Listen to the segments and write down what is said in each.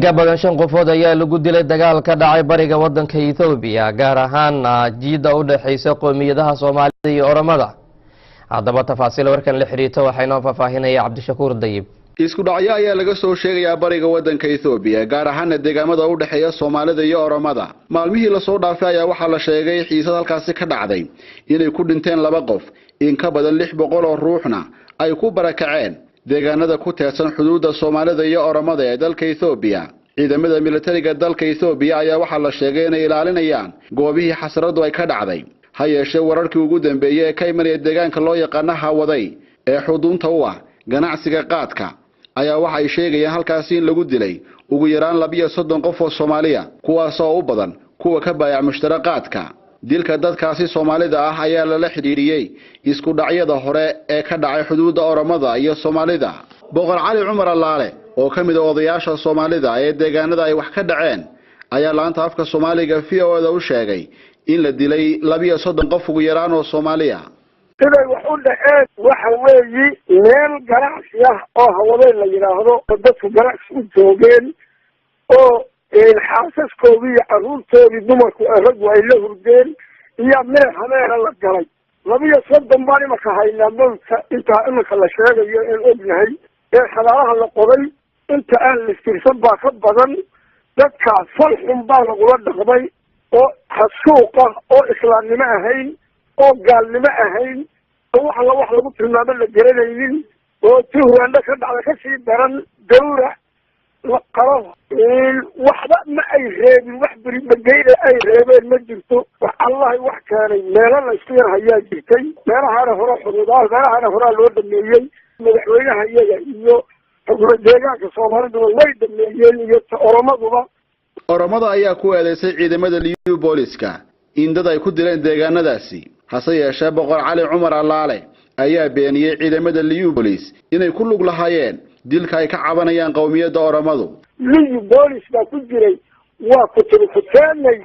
ka badan 5 qofood ayaa lagu dilay dagaal ka dhacay bariga wadanka Ethiopia gaar ahaan jiida u dhaxaysa qoomiyadaha Soomaalida iyo Oromada. Haddaba tafaasiil warkan la xiriirta waxayna faafahinaya Cabdishakuur Dayib. isku dhacyo ayaa laga soo sheegay bariga wadanka Ethiopia gaar ahaan deegaamada u dhaxeeya Soomaalida iyo Oromada. Maalmihii la soo dhaafay ayaa waxa la sheegay xiisad halkaasi ka dhacday inay ku dhinteen 2 qof in ka badan 600 oo ruuxna ay ku barakaceen deegaanada ku teedsan xuduudda Soomaalida iyo Oromada ee dalka Ethiopia. ciidamada militariga dalka Ethiopia ayaa waxa la sheegay inay ilaalinayaan goobihii xasaradu ay ka dhacday. ha yeeshee wararkii ugu dambeeyay ee ka imanaya deegaanka loo yaqaan Hawaday ee xuduunta u ah ganacsiga qaadka ayaa waxa ay sheegayaan halkaasi in lagu dilay ugu yaraan 32 qof oo Soomaaliya kuwaas oo u badan kuwa ka baayac mushtaraqaadka. dilka dadkaasi Soomaalida ah ayaa la xiriiriyay isku dhacyada hore ee ka dhacay xuduudda Oromada iyo Soomaalida. Boqor Cali Cumar Allaale oo kamid ah odayaasha Soomaalida ee deegaanada ay wax ka dhaceen ayaa laanta afka Soomaaliga VO-da u sheegay in la dilay 32 qof ugu yaraan oo Soomaaliya. siday wax u dhaceen waxa weeyi meel ganacsi ah oo Hawaday la yiraahdo dadku ganacsi u joogeen oo xaasaskoodii iyo carruurtoodii dumarku raggu ay la hurdeen iyo meel hameera la galay 32 baan imaka haynaa mawdka intaa imaka la sheegayo in ognahay ee xalaalaha la qoday inta aan listirsan baa ka badan dadkaas fal xun baa lagula dhaqmay oo xasuuq ah oo islaamnimo ahayn oo gaalnimo ahayn oo wax lagu tilmaamo la garanaynin oo tuhraanda ka dhacda ka sii daran dawra la qaro waxba ma ay reebin wax baribageeda ay reebeen ma jirto wax Allah wax keenay meelo la isku yar hayaa jirtay meelaha hore xuduudaha meelaha hore loo dhameeyay madaxweynaha iyaga iyo deegaanka Soomaalida way dhameeyeen iyo Oromada ayaa ku eedeysay ciidamada liyu booliska in dad ay ku dileen deegaanadaasi. hase yeeshee Boqor Cali Cumar Allaale ayaa beeniyay ciidamada liyu boolis inay ku lug lahaayeen dilka ay ka cabanayaan qowmiyadda Oromadu. liyu boolis baa ku jiray waa ku tilfaamayay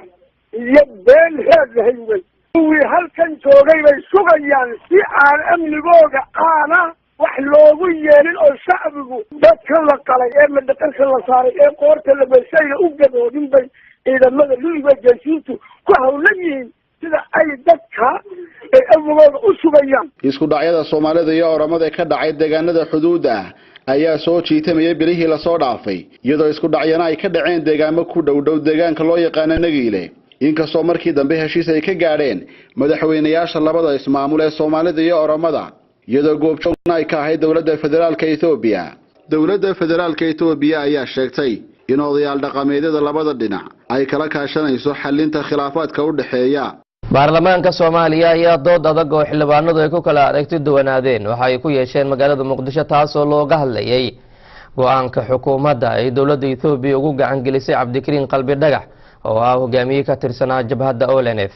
iyo been raadlahay way halkan joogay bay sugayaan si aan amnigooda aana wax loogu yeelin oo shacbigu dadka la qalay ee madaqalka la saaray ee qoorta la beeshay u gadoodin bay ciidamada liiga jeeshiintu ku hawlayiin sida ay dadka ay amnigooda u sugayaan. isku dhacyada Soomaalida iyo Oromada ka dhacay deegaanada xuduudda ayaa soo jiitamay bilihii la soo dhaafay iyadoo isku dhacyana ay ka dhaceen deegaamo ku dhow deegaanka loo yaqaan Nagiile. inkastoo markii dambe heshiis ay ka gaadheen madaxweynayaasha labada ismaamul ee Soomaalida iyo Oromada iyadoo goobjoogna ay ka ahayd dawladda federaalka Ethiopia. dawladda federaalka Ethiopia ayaa sheegtay in odayaal dhaqameedyada labada dhinac ay kala kaashanayso xalinta khilaafaadka u dhaxeeya. baarlamaanka Soomaaliya ayaa dood adag oo xildhibaanadu ay ku kala aragti duwanaadeen waxa ay ku yeesheen magaalada Muqdisho taas oo looga hadlayay go'aanka xukuumadda ay dawladda Ethiopia ugu gacan gelisay Cabdikariin Qalbi Dhagax oo ah hogaamiye ka tirsanaa jabhadda OLNF.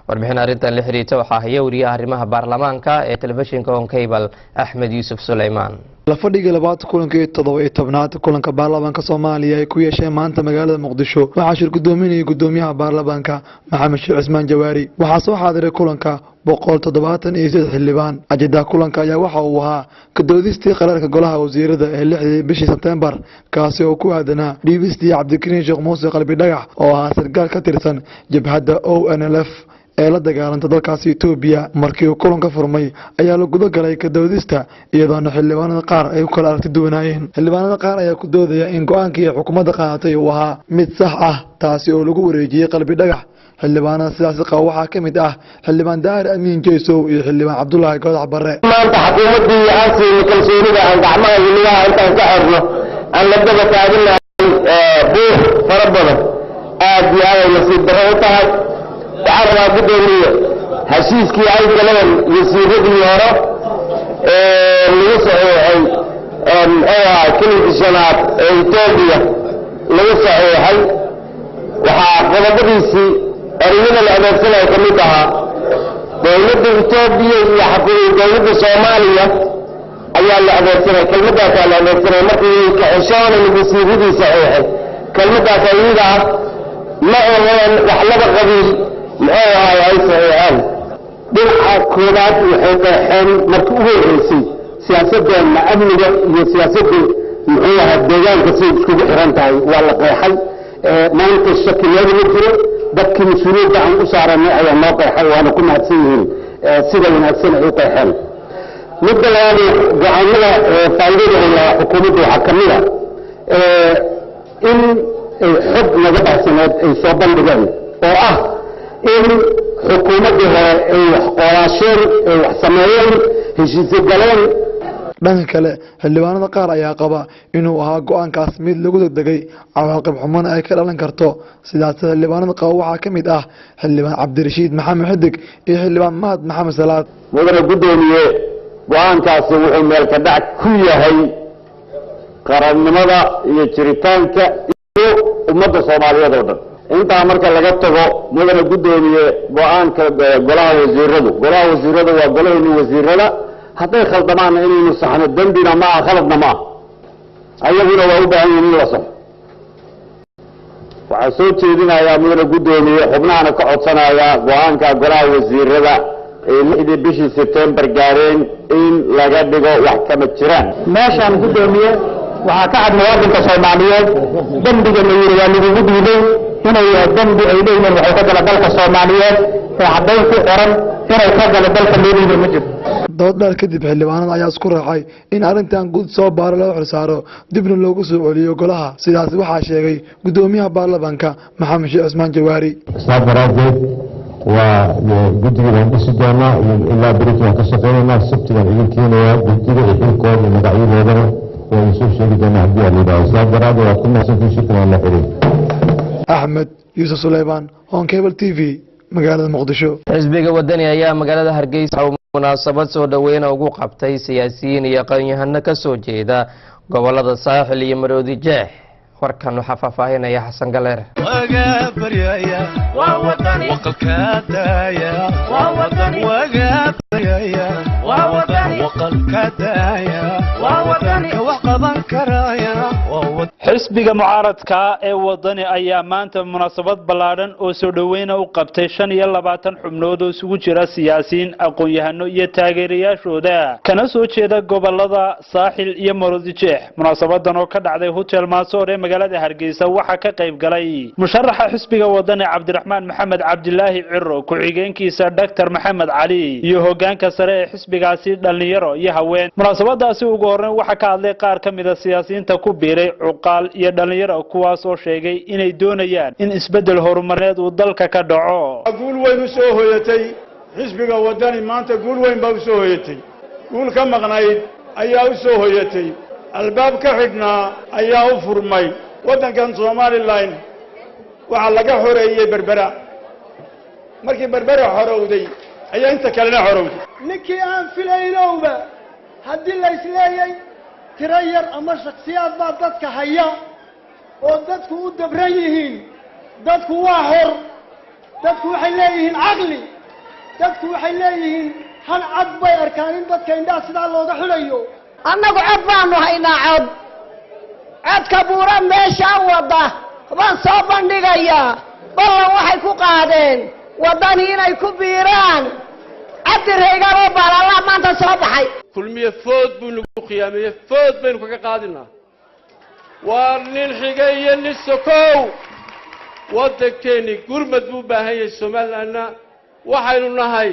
warbixin arintan la xiriirta waxa ay wariyaha arrimaha baarlamaanka ee telefishinka on cable Axmed Yuusuf Suleymaan. la fadhiga labaad kulankii 17aad kulanka baarlamaanka Soomaaliya ay ku yeesheen maanta magaalada Muqdisho waxa shir gudoominaya gudoomiyaha baarlamaanka Maxamed Sheikh Ismaan Jawaari waxa soo xaadiray kulanka 173 xildhibaan. ajenda kulanka ayaa waxa uu ahaa ka doodistii qaraarka golaha wasiirada ee 6 bishii September kaasi oo ku aadanaa dhiibistii Cabdikariin Sheekh Muuse Qalbi Dhagax oo ah sarkaal ka tirsan jabhadda ONLF ee la dagaalanta dalkaasi Ethiopia. markii uu kulanka furmay ayaa la gudo galay ka doodista iyadoo xildhibaanada qaar ay ku kala aragti duwanaayeen. xildhibaanada qaar ayaa ku doodaya in go'aankii xukuumadda qaadatay uu ahaa mid sax ah taasi oo lagu wareejiyay Qalbi Dhagax. xildhibaanada sidaas qaba waxaa ka mid ah xildhibaan Daar Amiin Jeysow iyo xildhibaan Cabdullaahi Goodax Barre. maanta xukuumadii aasay kalsoonida aan gacmaha ilaha intaan ka xirno aan la daba taagnahay buux fara badan aad iyo aad nasiib darro u tahay. waxaa gudoomiye heshiiskii ay galeen wasiiradii hore lagu saxeexay kilinkii shanaad ee Ethiopia lagu saxeexay waxaa qodobadiisii ereyada la adeegsanaya ka mid ahaa dowladda Ethiopia iyo dowladda Soomaaliya ayaa la adeegsanay kelmadaas la adeegsanay markii ka xishoonay wasiiradii saxeexay kelmadaas ayada ma ahan wax laba qabiil ay saxeexaan. dhinaca koobaad waxay qeexeen markii ugu horeysay siyaasadda amniga iyo siyaasadda muxuu deegaanka si isku xiran tahay waa la qeexay maanta shakilada ma jiro dadkii mas-uuliyadda aan u saaranay ayaa noo qeexay waana ku mahadsan yihiin sida wanaagsan ay u qeexeen midda labaad go'aamada faa'iidada leh xukuumadda waxaa ka mid ah in xog naga baxsaneed ay soo bandhigeen oo ah in xukuumaddii hore ay wax qoraasheen ay wax sameeyeen heshiisyo galeen dhanka kale xildhibaanada qaar ayaa qaba inuu ahaa go'aankaas mid lagu degdegay cawaaqib xumana ay ka dhalan karto sidaas xildhibaanada qaba waxaa ka mid ah xildhibaan cabdirashiid maxamed xidig iyo xildhibaan mahad maxamed salaad mudane gudoomiye go'aankaasi wuxuu meel ka dhac ku yahay qarannimada iyo jiritaanka iyo ummadda Soomaaliyeed oo dhan inta marka laga tago mudane gudoomiye go'aanka golaha wasiiradu waa golaha wasiirada hadday khaldamaan inaynu saxno dambina ma khaladna ma ayaguna waa u baahan yihiin la sax waxaa soo jeedinayaa mudane gudoomiye xubnaana ka codsanaya go'aanka golaha wasiirada ee 6 bishii September gaareen in laga dhigo wax kama jiraan meeshan gudoomiye waxaa ka cad muwaadinka Soomaaliyeed dambiga la yiri waa lagu diiday inay dambi ay leeyihiin waxa ka gala dalka Soomaaliyeed ee caddayn ku qoran inay ka gala dalka leeyihiin ma jiro doodar kadib xildhibaanada ayaa isku raacay in arintan guud soo baaro loo xilsaaro dibna loogu soo celiyo golaha sidaas waxaa sheegay gudoomiyaha baarlamaanka maxamed sheekh cismaan jawaari saabaradeed waa guddiga dhisi doona ilaa baritaan ka shaqeynayna sabtigan idin keenaya guddiga iyo xilkooda iyo magacyadoodana waa soo sheegi doona haddii aan yidhaahdo saabaradeed waa ku mahadsantii shukran la xiray axmed yuusuf suleymaan on cable t v magaalada muqdisho xisbiga wadani ayaa magaalada hargeysa munaasabad soo dhaweyn ugu qabtay siyaasiyiin iyo aqoon-yahano ka soo jeeda gobolada saaxil iyo maroodi jeex warkan waxaa faahfaahinaya xasan galeer xisbiga mucaaradka ee wadani ayaa maanta munaasabad ballaadhan oo soo dhaweyn u qabtay 25 xubnood oo isugu jira siyaasiyiin aqoon-yahano iyo taageerayaashooda kana soo jeeda gobolada saaxil iyo maroodi jeex munaasabadan oo ka dhacday hotel Maasoor ee magaalada Hargeysa waxa ka qayb galay musharaxa xisbiga wadani Cabdiraxmaan Maxamed Cabdilaahi Ciro ku-xigeenkiisa Dr. Maxamed Cali iyo hoggaanka sare ee xisbigaasi dhalinyaro iyo haween munaasabadaasi ugu horreyn waxa ka hadlay qaar ka mid ah siyaasiyiinta ku biiray cuqaal iyo dhalinyaro kuwaas oo sheegay inay doonayaan in isbedel horumarineed uu dalka ka dhaco guul weyn u soo hooyatay xisbiga wadani maanta guul weyn baa u soo hooyatay guul ka maqnayd ayaa u soo hooyatay albaab ka xidhnaa ayaa u furmay waddankan Somaliland waxa laga xoreeyay berbera markii berbera xorowday ayaa inta kalena xorowday ninkii aan filaynowba haddii la isleeyay tiro yar ama shakhsiyaad baa dadka haya oo dadku u dabran yihiin dadku waa xor dadku waxay leeyihiin caqli dadku waxay leeyihiin hal cad bay arkaan in dadka indhaha sidaa looga xulayo annagu cod baanu haynaa codka buura meeshaan wada baan soo bandhigayaa ballan waxay ku qaadeen waddani inay ku biiraan cabdireygaloo baalala maanta soo baxay kulmiye food buu nagu qiyaamiyey food baynu kaga qaadinaa waa nin xigay iyo nin sokow waddankeeni gurmad buu baahan yahay Somalilandna waxaynu nahay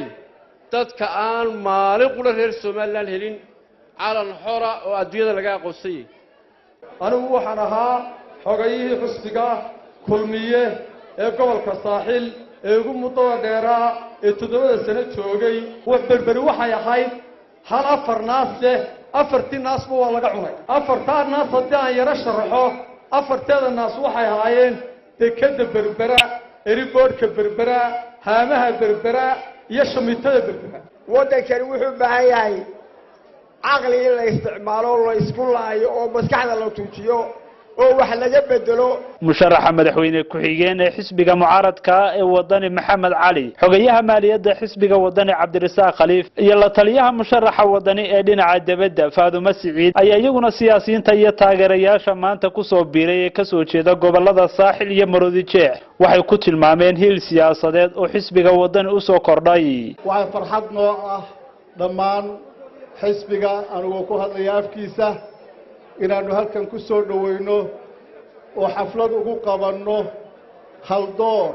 dadka aan maalin qura reer Somaliland helin calan xora oo adduunyada laga aqoonsay anigu waxaan ahaa xogayihii xusbiga kulmiye ee gobolka saaxil ee ugu muddo dheeraa ee 7 sano joogay wax berberi waxay ahayd hal afar naas afartii naas waa laga cunay afartaa naas haddii aan yara sharaxo afarteeda naas waxay ahaayeen dekada berbera eriboodhka berbera haamaha berbera iyo shamiitada berbera waddankani wuxuu baahan yahay caqli in la isticmaalo la isku laayo oo maskaxda la tuujiyo oo wax laga bedelo musharaxa madaxweyne ku-xigeen ee xisbiga mucaaradka ee wadani Maxamed Cali xogayaha maaliyadda xisbiga wadani Cabdirasaaq Khaliif iyo la taliyaha musharaxa wadani ee dhinaca dibadda Faadumo Siciid ayaa iyaguna siyaasiyiinta iyo taageerayaasha maanta ku soo biiray ee ka soo jeeda gobolada saaxil iyo maroodi jeex waxay ku tilmaameen hil siyaasadeed oo xisbiga wadani u soo kordhay waxa farxad noo ah dhammaan xisbiga anigoo ku hadlaya afkiisa inaannu halkan ku soo dhowayno oo xaflad ugu qabanno haldoor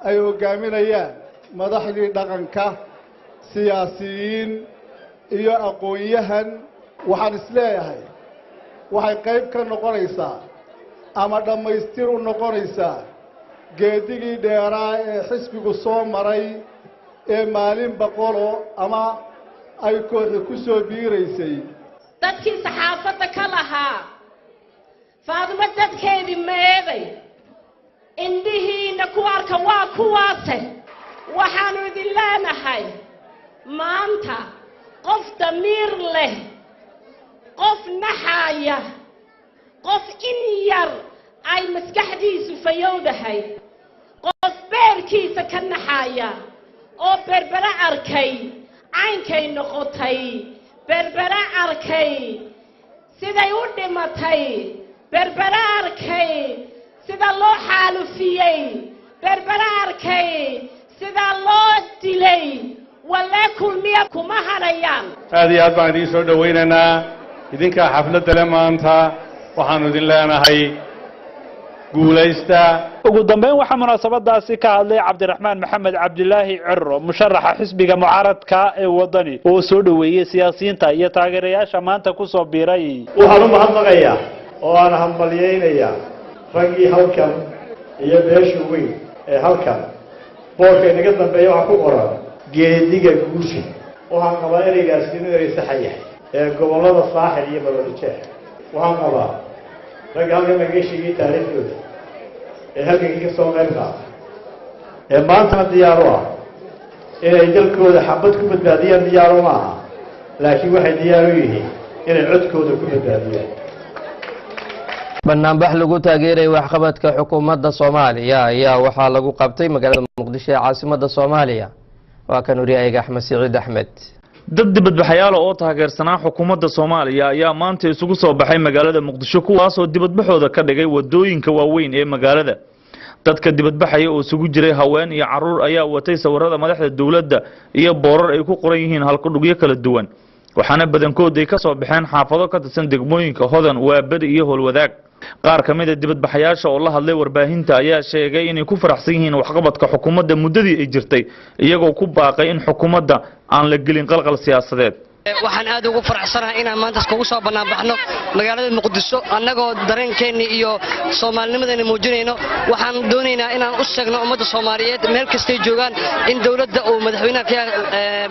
ay hoggaaminayaan madaxdii dhaqanka siyaasiyiin iyo aqoon-yahan waxaan isleeyahay waxay qayb ka noqonaysaa ama dhammaystir u noqonaysaa geedigii dheeraa ee xisbigu soo maray ee maalin boqolo ama ay kooxi ku soo biiraysay dadkii saxaafadda ka lahaa Faadumo dadkeedii meeday indhihiina ku arka waa kuwaase waxaanu idin leenahay maanta qof damiir leh qof naxaya qof in yar ay maskaxdiisu fayowdahay qof beerkiisa ka naxaya oo berbera arkay caynkay noqotay berbera arkay siday u dhimatay berbera arkay sida loo xaalufiyey berbera arkay sida loo dilay wala kulmiya kuma harayaan aad iyo aad baan idin soo dhawaynaynaa idinka xafladda le maanta waxaanu idin leenahay guulaysta ugu dambeyn waxaa munaasabadaasi ka hadlay cabdiraxmaan maxamed cabdilaahi cirro musharaxa xisbiga mucaaradka ee wadani oo soo dhaweeyay siyaasiyiinta iyo taageerayaasha maanta ku soo biiray waxaan u mahadnaqayaa oo aan hambalyaynayaa raggii halkan iyo beesha weyn ee halkan boorka inaga dambeeya waxaa ku qoran geediga guusha waxaan qabaa ereygaasi inuu erey saxa yahay ee gobollada saaxil iyo maroodijeex waxaan qabaa ragga halkan laga sheegay taariikhdooda ee halkankii ka soo qayb qaata ee maantana diyaar u ah inay dalkooda xabad ku badbaadiyaan diyaar uma aha laakiin waxay diyaar u yihiin inay codkooda ku badbaadiyaan banaanbax lagu taageeray waxqabadka xukuumadda Soomaaliya ayaa waxaa lagu qabtay magaalada Muqdisho ee caasimadda Soomaaliya waa kan wariyayga Axmed Saciid Axmed dad dibadbaxayaal oo taageersanaa xukuumadda Soomaaliya ayaa maanta isugu soo baxay magaalada Muqdisho kuwaas oo dibadbaxooda ka dhigay wadooyinka waaweyn ee magaalada dadka dibadbaxaya oo isugu jiray haween iyo caruur ayaa watay sawirada madaxda dawladda iyo boorar ay ku qoran yihiin halkudhugyo kala duwan waxaana badankood ay ka soo baxeen xaafado ka tirsan degmooyinka Hodan Waabad iyo Howlwadaag qaar kamid ah dibadbaxayaasha oo la hadlay warbaahinta ayaa sheegay inay ku faraxsan yihiin waxqabadka xukuumadda muddadii ay jirtay iyagoo ku baaqay in xukuumadda aan la gelin qalqal siyaasadeed waxaan aad ugu faraxsanahay inaan maanta iskugu soo banaanbaxno magaalada Muqdisho annagoo dareenkeena iyo Soomaalinimadana muujinayno waxaan doonaynaa inaan u sheegno ummadda Soomaaliyeed meel kasta ay joogaan in dawladda oo madaxweynaha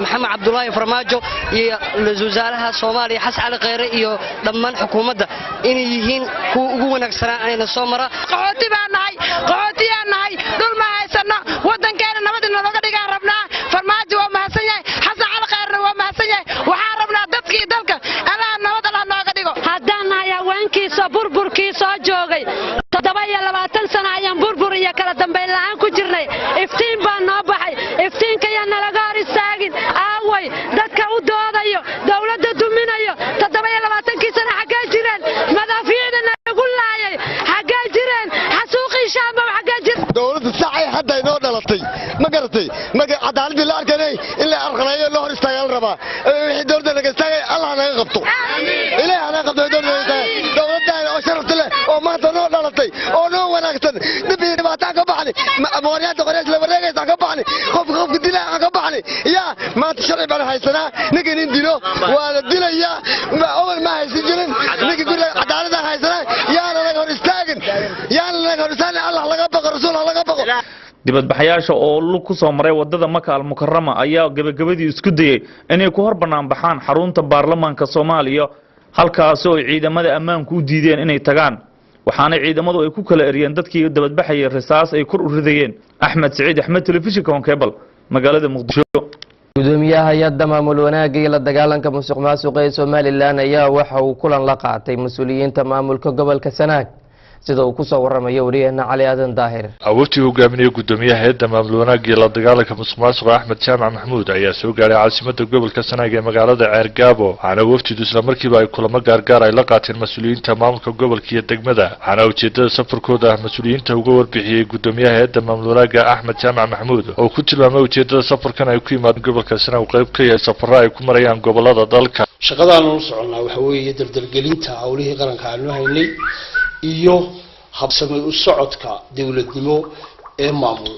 Maxamed Cabdullaahi Farmaajo iyo ra'iisul wasaaraha Soomaaliya Xasan Cali Khayre iyo dhammaan xukuumadda inay yihiin kuwa ugu wanaagsan ayna soo mara qaxooti baan nahay dhul ma haysano wadankeena nabad in looga dhigaa rabnaa Farmaajo waa mahadsan yahay Xasan Cali Khayre waa mahadsan yahay waxaan rabnaa dadkii dalka Allah nabad nooga dhigo haddaan nahay haweenkiisa burburkii soo joogay 27 sano ayaan burbur iyo kala dambeyn la'aan ku jirnay iftiin baan noo baxay iftiinka ayaa nalaga hor istaagin aaway dadka u doodayo dawladda duminayo 27 sano xagee jireen madafiicda nagu laayay xagee jireen xasuuqii shaamba xagee jireen dawladda saacay hadda inoo dhalatay ma garatay cadaaladii la arkanay in la arqanayo loo hor istaagan rabaa wixii dawladda laga istaagay Allah naga qabto ilaahay naga qabto dawladda oo sharafta leh oo maanta noo dhalatay oo noo wanaagsan dibii dhibaato ka baxnay mooriyada qoreys la wareegaysa ka baxnay qof dilaa ka baxnay ya maanta sharci baan haysanaa ninka nin dilo waa la dilaya awal ma haysan jirin ninka guriga cadaalada haysanaa yaa la hor istaagin Allah laga baqo rasuul laga baqo dibadbaxayaasha oo lug ku soo maray wadada Maka al-Mukarrama ayaa gabagabadii isku dayay inay ku hor banaan baxaan xarunta baarlamaanka Soomaaliya halkaas oo ciidamada ammaanku u diideen inay tagaan waxaana ciidamadu ay ku kala eriyeen dadkii dibadbaxayay risaas ay kor u ridayeen Axmed Saciid Axmed telefishinka Cable magaalada Muqdisho gudoomiyaha hay'adda maamul wanaagga iyo la dagaalanka musuqmaasuqa ee Soomaaliland ayaa waxa uu kulan la qaatay mas'uuliyiinta maamulka gobolka Sanaag sida uu ku soo waramayo wariyahna Cali Aadan Daahir awootii hogaamiye gudoomiyaha hay'adda maamul wanaagga iyo la dagaalanka musuqmaasuqa Axmed Jaamac Maxamuud ayaa soo gaaray caasimadda gobolka Sanaag ee magaalada Ceergaabo waxaana wafdidu isla markiiba ay kulamo gaargaar ay la qaateen mas'uuliyiinta maamulka gobolka iyo degmada waxaana ujeedada safarkooda mas'uuliyiinta uga warbixiyay gudoomiyaha hay'adda maamul wanaagga Axmed Jaamac Maxamuud oo ku tilmaamay ujeedada safarkan ay ku yimaadeen gobolka Sanaag qayb ka yahay safarro ay ku marayaan gobolada dalka shaqadaan u soconaa waxa weeye dardalgelinta hawlihii qaranka aanu haynay iyo habsamay u socodka dawladnimo ee maamul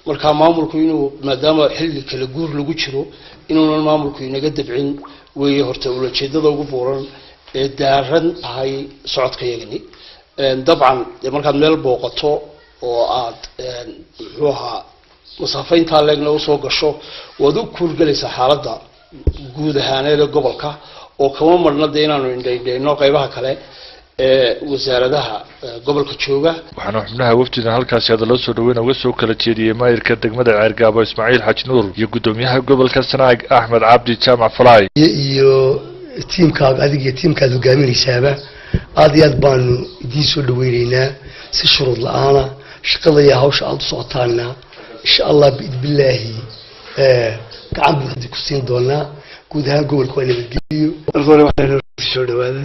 marka maamulku inuu maadaama xilli kala guur lagu jiro inuunan maamulku inaga dabcin weeye horta ulajeedada ugu buuran ee daaran tahay socodka yagani dabcan markaad meel booqato oo aad muxuu ahaa masaafaynta leegna u soo gasho waad u kuulgalaysaa xaaladda guud ahaaneed ee gobolka oo kama marna dee inaanu indhaydhayno qaybaha kale ee wasaaradaha gobolka jooga waxaana xubnaha wafdidan halkaasi hadallo soo dhaweyn uga soo kala jeediyey maayirka degmada Ceergaabo Ismaaciil Xaaji Nuur iyo gudoomiyaha gobolka Sanaag Axmed Cabdi Jaamac Falaay iyo tiimkaaga adiga iyo tiimkaad hogaaminaysaaba aad iyo aad baanu idiin soo dhaweynaynaa si shuruud la'aana shaqada iyo hawsha aad u socotaana insha Allah biidbillaahi gacan buuxda ku siin doonaa guud ahaan gobolka waa nabadgeliyo markore waxaan soo dhawaada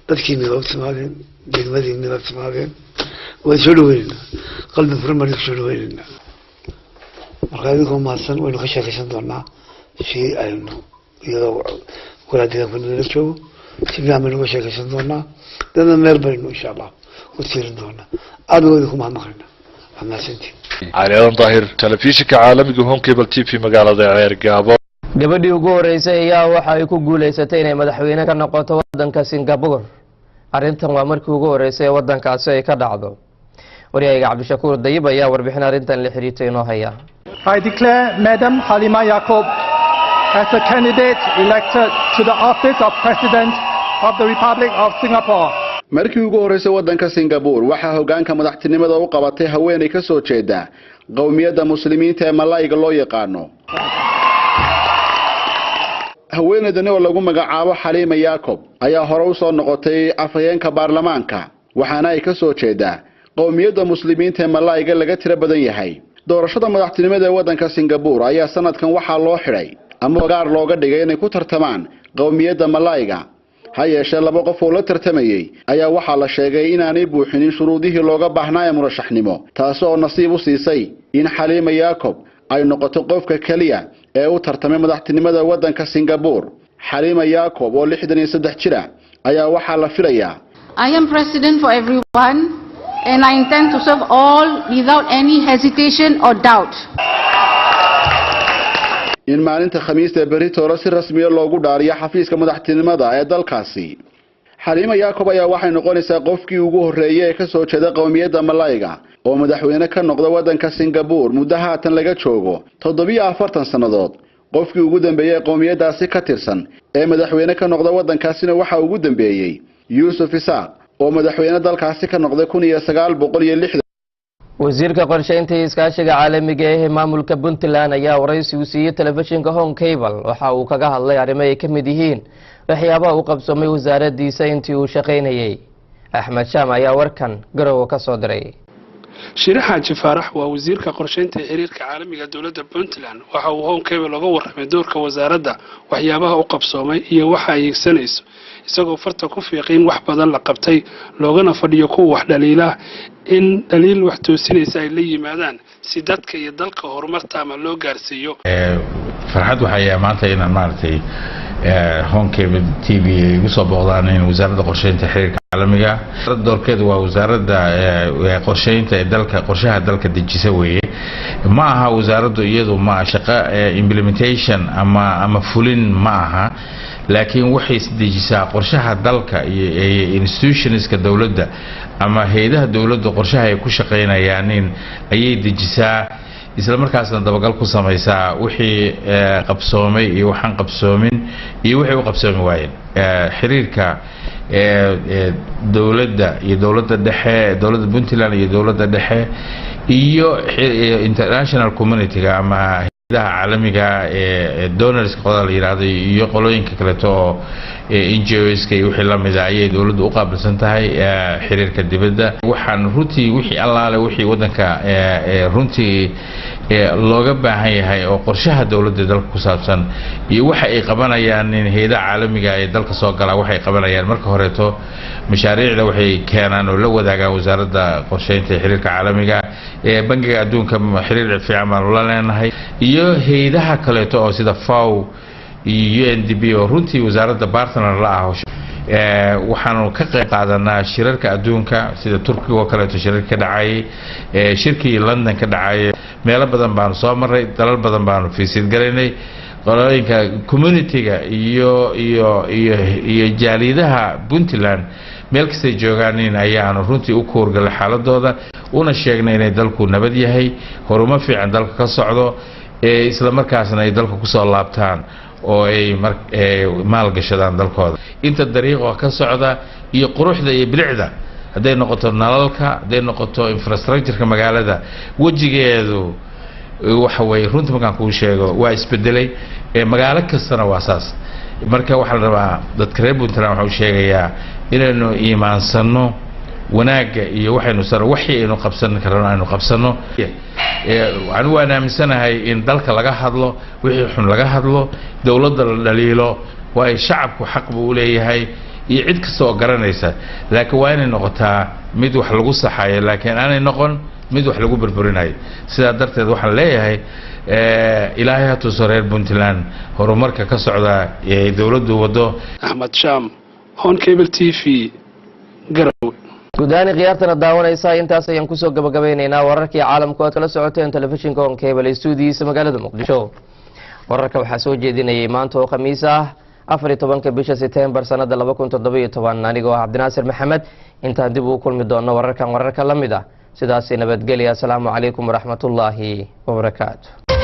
dadkii midoob timaadeen degmadii midoob timaadeen waan soo dhaweynaynaa qalbi furan baan soo dhaweynaynaa marka idinkoo mahadsan waynu ka sheekaysan doonaa si aynu iyadoo walaadiga kunala joogo si fiican baynu ka sheekaysan doonaa dadna meel baynu insha allah u tiirin doonaa aad waynu ku mahadnaqaynaa waa mahadsantiin علي ظاهر تلفزيون عالمي هون كيبل تي في مقالة عيرقابو gabadhii ugu horeysay ayaa waxa ay ku guuleysatay inay madaxweyne ka noqoto wadanka Singapore arintan waa markii ugu horeysay wadankaasi ay ka dhacdo wariyayga Cabdishakuur Dayib ayaa warbixin arintan la xiriirtay inoo haya I declare Madam Halima Yacob as a candidate elected to the office of President of the Republic of Singapore. markii ugu horeysay wadanka Singapore waxa hoggaanka madaxtinimada u qabatay haweeney ka soo jeeda qowmiyadda muslimiinta ee Malayga loo yaqaano haweeneydan oo lagu magacaabo Halima Yacob ayaa hore u soo noqotay afhayeenka baarlamaanka waxaana ay ka soo jeedaa qowmiyadda muslimiinta ee Malayga laga tiro badan yahay doorashada madaxtinimada ee wadanka Singapore ayaa sanadkan waxa loo xiray ama gaar looga dhigay inay ku tartamaan qowmiyadda Malayga hayeeshee laba qof oo la tartamayay ayaa waxaa la sheegay inaanay buuxinin shuruudihii looga baahnaa murashaxnimo taas oo nasiib u siisay in Halima Yacob ay noqoto qofka kaliya ee u tartamay madaxtinimada wadanka Singapore Halima Yacob oo 63 jir ayaa waxaa la filayaa I am president for everyone and I intend to serve all without any hesitation or doubt. in maalinta Khamiista berito si rasmi ah loogu dhaariyo xafiiska madaxtinimada ee dalkaasi Halima Yacob ayaa waxay noqonaysaa qofkii ugu horeeyay ee ka soo jeeda qowmiyadda Malayga oo madaxweyne ka noqda wadanka Singapore muddo haatan laga joogo 47 sanadood qofkii ugu dambeeyay qowmiyaddaasi ka tirsan ee madaxweyne ka noqda wadankaasina waxa ugu dambeeyay Yusuf Isaaq oo madaxweyne dalkaasi ka noqday 1960 wasiirka qorsheynta iskaashiga caalamiga ee maamulka Puntland ayaa waraysi u siiyay telefishinka Home Cable waxa uu kaga hadlay arrimo ay ka mid yihiin waxyaabaha uu qabsoomay wasaaraddiisa intii uu shaqaynayay Axmed Shaam ayaa warkan garow ka soo diray shiraxa Jifarax waa wasiirka qorsheynta xiriirka caalamiga dawladda Puntland waxa uu Home Cable uga warramay doorka wasaaradda waxyaabaha uu qabsoomay iyo waxa ay yigsanayso isagoo farta ku fiiqin wax badan la qabtay loogana fadhiyo ku wax dhaliila in daliil wax toosinaysa ay la yimaadaan si dadka iyo dalka horumarta ama loo gaarsiiyo farxad waxay maanta inaan maartay Home Cable TV ugu soo booqdaan in wasaaradda qorsheynta xiriirka caalamiga doorkeedu waa wasaaradda qorsheynta ee dalka qorshaha dalka dejisa weeye ma aha wasaaraddu iyadu ma shaqo implementation ama fulin ma aha laakiin waxay dejisaa qorshaha dalka iyo institutionska dawladda ama hay'adaha dawladda qorshaha ay ku shaqeynayaan ayay dejisaa isla markaasna dabagal ku samaysaa wixii qabsoomay iyo waxaan qabsoomin iyo wixii u qabsoomi waayeen xiriirka dawladda iyo dawladda dhexe dawladda Puntland iyo dawladda dhexe iyo international community-ga ama hay'adaha caalamiga donors qodal la yiraahdo iyo qolooyinka kale oo NGOs-ka iyo wixii la mid ah ayay dawladdu u qaabilsan tahay xiriirka dibadda waxaan runtii wixii allaale wixii wadanka runtii looga baahan yahay oo qorshaha dawladda dalka ku saabsan iyo waxa ay qabanayaan in hay'adaha caalamiga ee dalka soo gala waxay qabanayaan marka horeeto mashaariicda waxay keenaan oo la wadaagaan wasaaradda qorsheynta xiriirka caalamiga ee bangiga adduunka xiriir fiican baan la leenahay iyo hay'adaha kale oo sida FAO iyo UNDP oo runtii wasaaradda partner la ah waxaanu ka qayb qaadanaa shirarka adduunka sida Turkiga oo kale shirarka ka dhacay shirkii London ka dhacay meelo badan baan soo maray dalal badan baan fiisid galaynay qolooyinka community-ga iyo jaalidaha Puntland meel kasta joogaan in ayaanu runtii u koorgal xaaladooda una sheegnay inay dalku nabad yahay horumar fiican dalka ka socdo isla markaasna ay dalka ku soo laabtaan oo ay maal gashadaan dalkooda inta dariiqo ka socda iyo quruxda iyo bilicda haday noqoto nalalka haday noqoto infrastructure-ka magaalada wajigeedu waxa way runtii markaan ku sheego waa isbedelay magaalo kastana waa saas marka waxa la rabaa dadka reer Puntland waxa uu sheegayaa inaynu iimaansano wanaaga iyo waxaynu wixii aynu qabsan karno aynu qabsano waxaan u aaminsanahay in dalka laga hadlo wixii xun laga hadlo dawladda la dhaliilo waa ay shacabku xaq u leeyahay iyo cid kasta oo garanaysa laakiin waa inay noqotaa mid wax lagu saxayo laakiin aanay noqon mid wax lagu burburinayo sida darteed waxaan leeyahay ilaahay ha tuso reer Puntland horumarka ka socda ee dawladdu wado. Ahmed Sham, Hon Cable TV, Garowe. gudaani khiyaartana daawanaysa intaas ayaan kusoo gabagabeynaynaa wararkii caalamka oo kala socoteen telefishinka Hon Cable studios magaalada Muqdisho. wararka waxaa soo jeedinayay maanta oo Khamiis ah 14 bisha September sanada 2017 anigoo Cabdinaasir Maxamed intaan dib u kulmi doono wararka la mid ah sidaas nabadgelyo. Assalaamu calaykum waraxmatullaahi wabarakaatuh.